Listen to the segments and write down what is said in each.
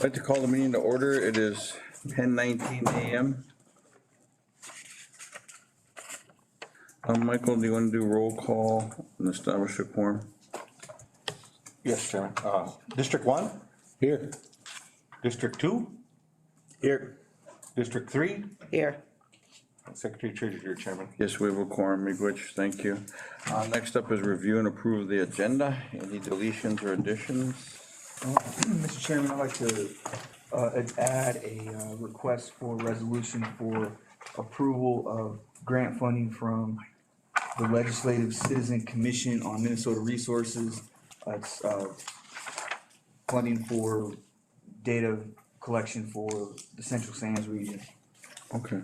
I'd like to call the meeting to order. It is 10:19 a.m. Michael, do you want to do roll call and establish a quorum? Yes, Chairman. District 1? Here. District 2? Here. District 3? Here. Secretary Treasurer, Chairman. Yes, we have a quorum, Miigwich, thank you. Next up is review and approve the agenda. Any deletions or additions? Mr. Chairman, I'd like to add a request for resolution for approval of grant funding from the Legislative Citizen Commission on Minnesota Resources. It's funding for data collection for the Central Sands region. Okay.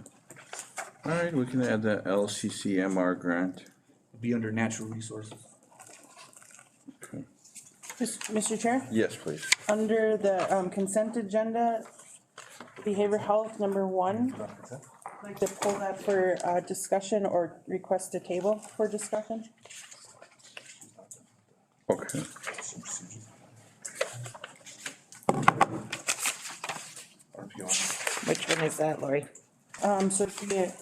All right, we can add that LCCMR grant. It'll be under natural resources. Okay. Mr. Chair, Yes, please. under the consent agenda, behavioral health number 1, I'd like to pull that for discussion or request a table for discussion. Okay. Which one is that, Lori? So if you get.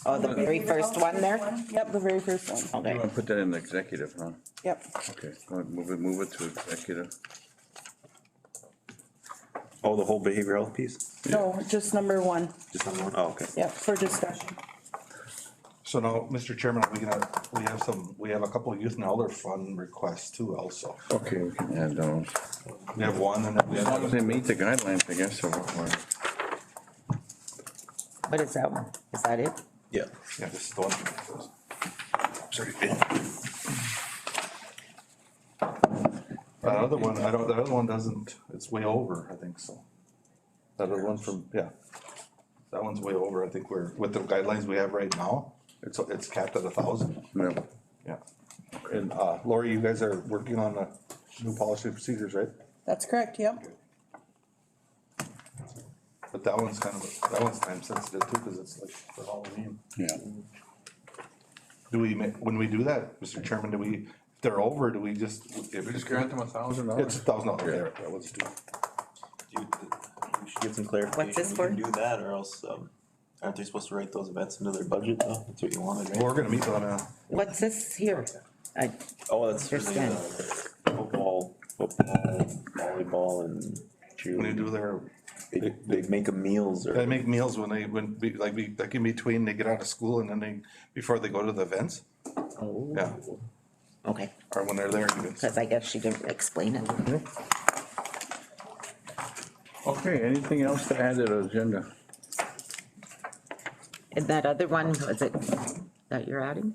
Oh, the very first one there? Yep, the very first one. You Okay. want to put that in the executive, huh? Yep. Okay, go ahead, move it to executive. Oh, the whole behavioral health piece? No, just number 1. Just on one? Oh, okay. Yep, for discussion. So now, Mr. Chairman, we have a couple of youth and elder fund requests too also. Okay, we can add those. We have one and then we As long as have, they meet the guidelines, I guess, of what we're. What is that one? Is that it? Yeah. yeah, this is the one. Sorry. That other one, the other one doesn't, it's way over, I think so. That other one from, yeah. That one's way over, I think with the guidelines we have right now, it's capped at 1,000. Yeah. Yeah. And, Lori, you guys are working on the new policy and procedures, right? That's correct, yep. But that one's time sensitive too, cause it's like for Halloween. Yeah. Do we, when we do that, Mr. Chairman, if they're over, do we just, if We just grant them $1,000. it's $1,000, there, let's do. We should get some clarification. What's this We for? can do that, or else, aren't they supposed to write those events into their budget though? That's what you wanted, Well, right? we're gonna meet on a, What's this here? Oh, that's for the, Understand. football, volleyball and when you cheer. do their, They make them meals they or, make meals like in between, they get out of school and then before they go to the events, Oh, yeah, okay, or when they're there even. because I guess she didn't explain it. Okay, anything else to add to the agenda? And that other one, was it that you're adding?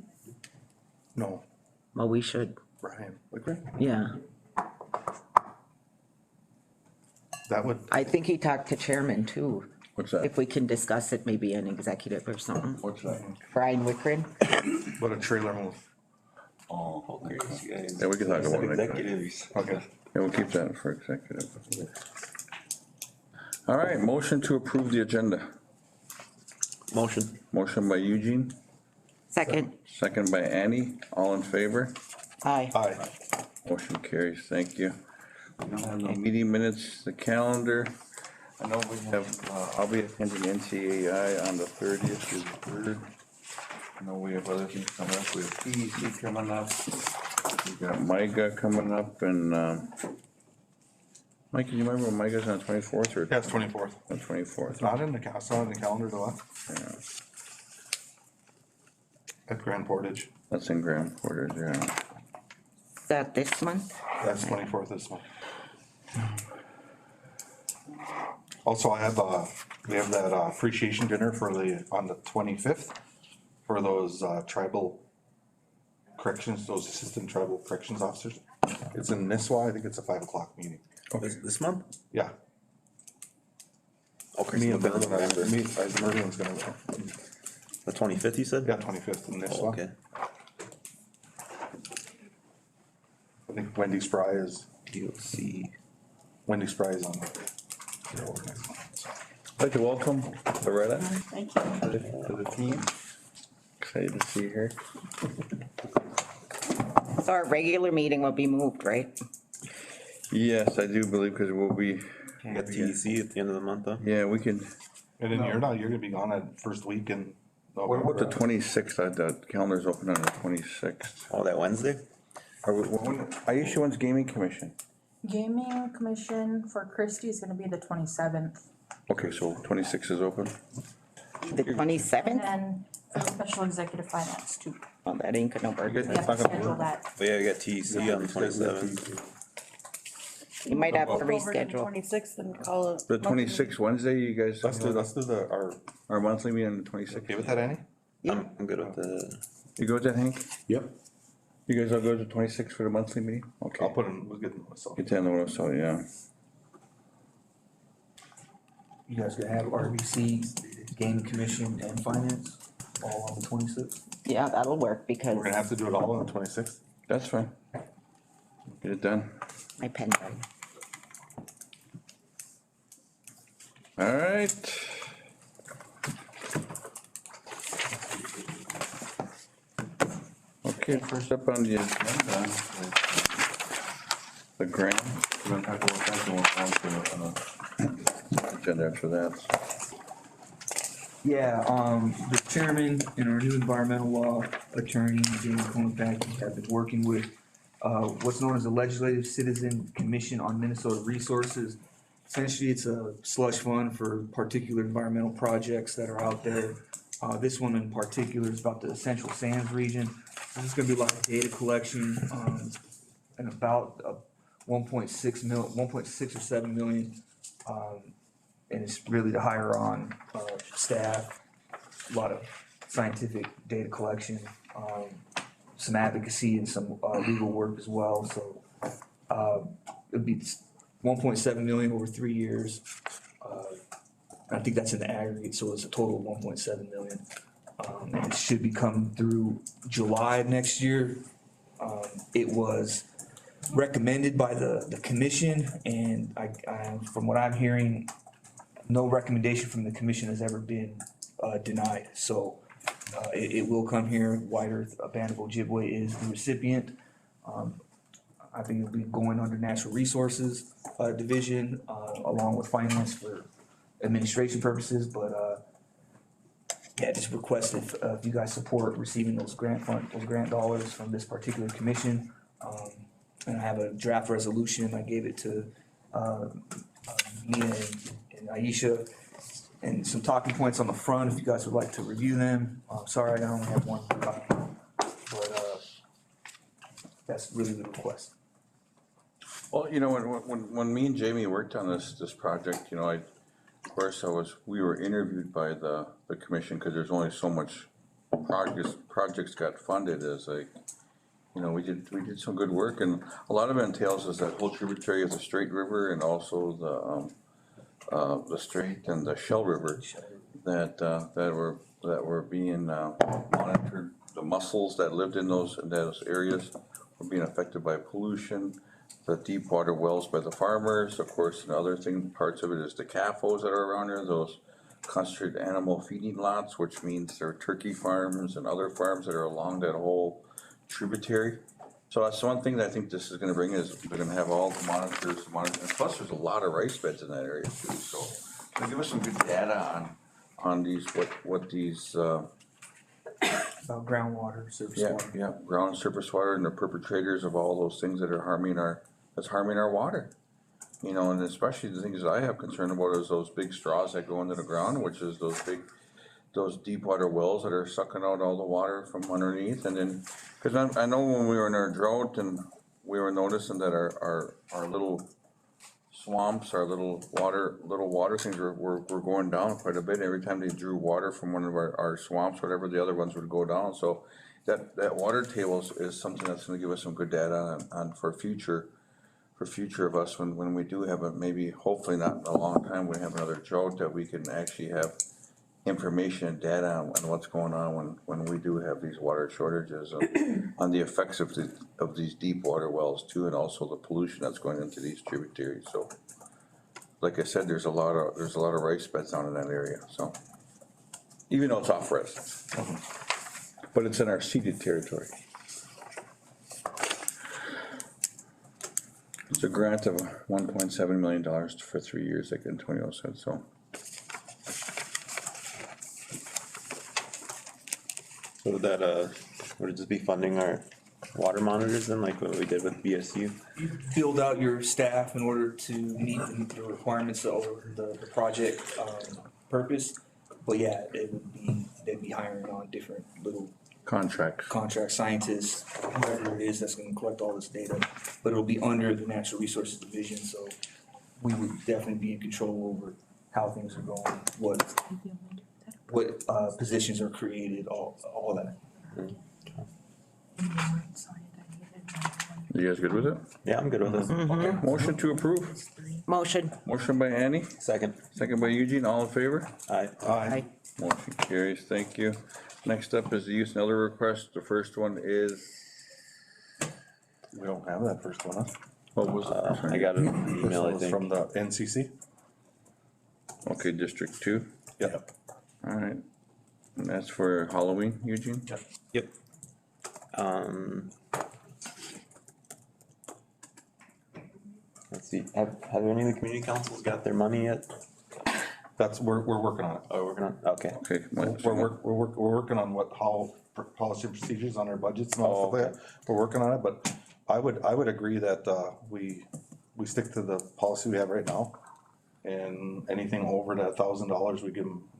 No, Well, we should, Brian, like, yeah. that would, I think he talked to chairman too. What's that? If we can discuss it, maybe an executive or something. What's that? Brian Wickren? what a trailer move. oh, crazy guys. Yeah, we can talk about it. Executives. Okay. Yeah, we'll keep that for executive. All right, motion to approve the agenda. Motion. Motion by Eugene, Second, second by Annie, all in favor? aye. Aye. Motion carries, thank you. We don't have no meeting minutes, the calendar. I know we have, I'll be attending NCAI on the 30th through the 3rd. I know we have other things coming up, we have PEC coming up. We got MIGA coming up and, Mike, can you remember when MIGA's on the 24th or? Yeah, it's 24th. On 24th, It's not in the, it's not in the calendar though, yeah, at Grand Portage. that's in Grand Portage, yeah. Is that this month? That's 24th this month. Also, we have that appreciation dinner on the 25th for those tribal corrections, those assistant tribal corrections officers. It's in Nisswa, I think it's a 5 o'clock meeting. This month? Yeah. Okay. Me so and November. Merlin's gonna go. The 25th, you said? Yeah, 25th in Nisswa. Oh, okay. I think Wendy Spry is DOC. on the. I'd like to welcome Loretta Thank you. to the team. Excited to see her. So our regular meeting will be moved, right? Yes, I do believe, because we'll be We got TEC at the end of the month, though. Yeah, we can, And then you're gonna be gone that first week in what about the November. 26th? The calendar's open on the 26th. Oh, that Wednesday? Aisha, when's gaming commission? Gaming commission for Christie is gonna be the 27th. Okay, so 26th is open? The And 27th? then for the special executive finance too. Oh, that ain't gonna work. We have to schedule that. Oh, yeah, we got TEC on the 27th. You might have to Over to the reschedule. 26th and call it. The 26th Wednesday, you guys, Let's do our monthly meeting on the 26th? okay with that, Annie? I'm good with the, You go with that, Hank? Yep. You guys all go to the 26th for the monthly meeting? Okay. I'll put in, we'll get myself. Get that notice, so, yeah. You guys gonna have RBC, gaming commission and finance all on the 26th? Yeah, that'll work because We're gonna have to do it all on the 26th. That's fine. Get it done. my pen died. All right. Okay, first up on the agenda. The grant. We're gonna talk about that, and we'll go on to, agenda after that. Yeah, the chairman and our new environmental law attorney, James Kohnpack, have been working with, what's known as the Legislative Citizen Commission on Minnesota Resources. Essentially, it's a slush fund for particular environmental projects that are out there. This one in particular is about the Central Sands region. This is gonna be a lot of data collection, and about 1.6 or 7 million. And it's really to hire on, staff, a lot of scientific data collection, some advocacy and some, legal work as well, so. It'd be 1.7 million over 3 years. I think that's in the aggregate, so it's a total of 1.7 million. And it should be coming through July of next year. It was recommended by the commission, and from what I'm hearing, no recommendation from the commission has ever been denied. So it will come here. White Earth Band of Ojibwe is the recipient. I think it'll be going under Natural Resources Division, along with Finance for administration purposes, but yeah, just request if you guys support receiving those grant dollars from this particular commission. And I have a draft resolution. I gave it to Mia and Aisha, and some talking points on the front if you guys would like to review them. Sorry, I only have one copy, but that's really the request. Well, you know, when me and Jamie worked on this project, you know, of course, we were interviewed by the commission, cause there's only so much projects got funded as like, you know, we did some good work, and a lot of it entails is that whole tributary of the Straight River and also the Straight and the Shell River that were being monitored. The mussels that lived in those areas were being affected by pollution. The deep water wells by the farmers, of course, and other thing, parts of it is the CAFOs that are around there, those concentrated animal feeding lots, which means there are turkey farms and other farms that are along that whole tributary. So that's one thing that I think this is gonna bring is we're gonna have all the monitors, and plus there's a lot of rice beds in that area too, so. So give us some good data on these, what these, About groundwater, surface yeah, water. yeah, ground and surface water and the perpetrators of all those things that are harming our water. You know, and especially the things that I have concern about is those big straws that go into the ground, which is those deep water wells that are sucking out all the water from underneath, and then, cause I know when we were in our drought and we were noticing that our little swamps, our little water things were going down quite a bit. Every time they drew water from one of our swamps, whatever, the other ones would go down, so that water table is something that's gonna give us some good data on for future of us when we do have maybe hopefully not in a long time, we have another drought, that we can actually have information and data on what's going on when we do have these water shortages, on the effects of these deep water wells too, and also the pollution that's going into these tributaries. So like I said, there's a lot of rice beds down in that area, so even though it's off residence, but it's in our ceded territory. It's a grant of $1.7 million for 3 years, like Antonio said, so. So would that, would it just be funding our water monitors then, like what we did with BSU? You build out your staff in order to meet the requirements of the project, purpose. But yeah, they'd be hiring on different little Contract. contract scientists, whoever it is that's gonna collect all this data. But it'll be under the Natural Resources Division, so we would definitely be in control over how things are going, what positions are created, all that. You guys good with it? Yeah, I'm good with this. Okay, motion to approve. Motion. Motion by Annie, Second. second by Eugene, all in favor? Aye. Aye. Motion carries, thank you. Next up is the youth and elder request. The first one is, We don't have that first one, huh? what was the first one? I got an First email, one I was think. from the NCC? Okay, District 2, Yep. all right. And that's for Halloween, Eugene? Yep. Let's see, have any of the community councils got their money yet? We're working on it. Oh, we're gonna, okay. Okay. We're working on how policy and procedures on our budgets and all stuff like that. We're working on it, but I would agree that, we stick to the policy we have right now. And anything over that $1,000,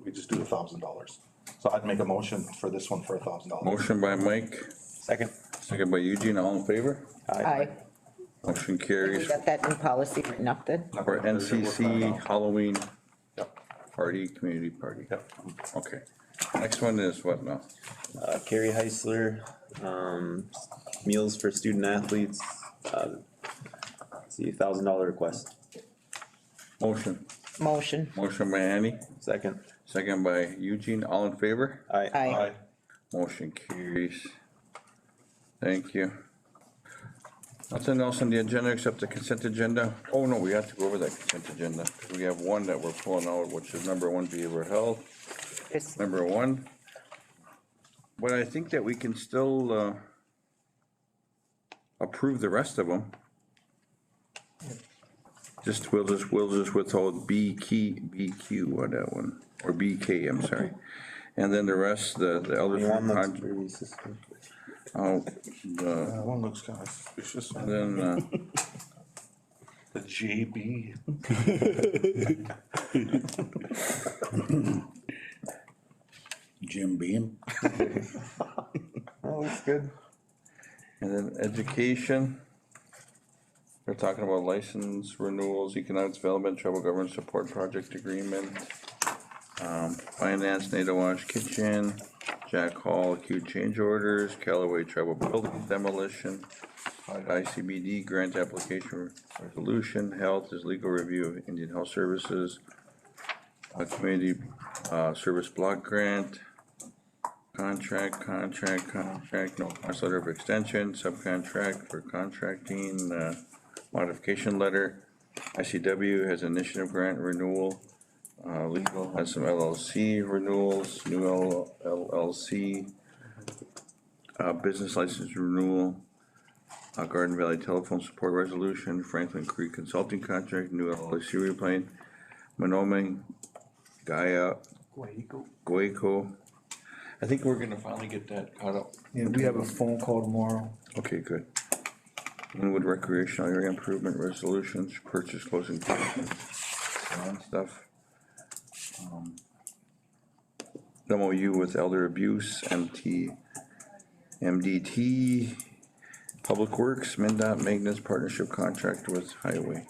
we just do $1,000. So I'd make a motion for this one for $1,000. Motion by Mike, Second. second by Eugene, all in favor? Aye. Motion We carries got that in policy written up then? for NCC Halloween Yep. party, community party. Yep. Okay, next one is what now? Carrie Heisler, meals for student athletes, let's see, $1,000 request. Motion, Motion. motion by Annie, Second. second by Eugene, all in favor? Aye. Aye. Motion carries. Thank you. Nothing else on the agenda except the consent agenda. Oh, no, we have to go over that consent agenda. We have one that we're pulling out, which is number 1, behavioral health, This- number 1. But I think that we can still, approve the rest of them. We'll just withhold BQ on that one, or BK, I'm sorry. And then the rest, the other. One looks really suspicious. Oh, That one looks kind of suspicious. and then, The JB. Jim Beam. That looks good. And then education. We're talking about license renewals, economic development, tribal government support project agreement. Finance, Nato Wash Kitchen, Jack Hall, acute change orders, Callaway tribal building demolition. ICBD grant application resolution, health is legal review of Indian Health Services. Community, service block grant. Contract, no, cost letter of extension, subcontract for contracting, modification letter. ICW has initiative grant renewal. Legal has some LLC renewals, new LLC. Business license renewal. Garden Valley telephone support resolution, Franklin Creek consulting contract, new LLC replan. Monoman, Gaia, Guayco. I think we're gonna finally get that caught up. Yeah, we have a phone call tomorrow. Okay, good. Inwood recreational area improvement resolutions, purchase closing documents, and stuff. MOU with elder abuse, MDT, Public Works, MnDOT maintenance partnership contract with Highway.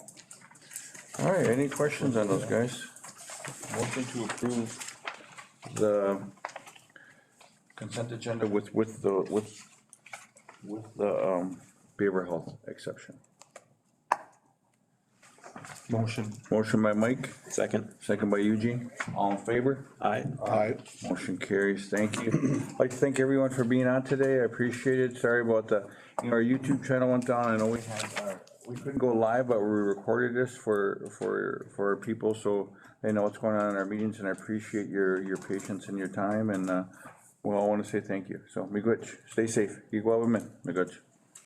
All right, any questions on those guys? Motion to approve the consent agenda with the behavioral health exception. Motion. Motion by Mike, Second. second by Eugene, all in favor? Aye. Aye. Motion carries, thank you. I'd like to thank everyone for being on today, I appreciate it, sorry about our YouTube channel went down, I know we had, we couldn't go live, but we recorded this for people, so they know what's going on in our meetings, and I appreciate your patience and your time, and, we all wanna say thank you, so, miigwech, stay safe, igwawin, miigwech.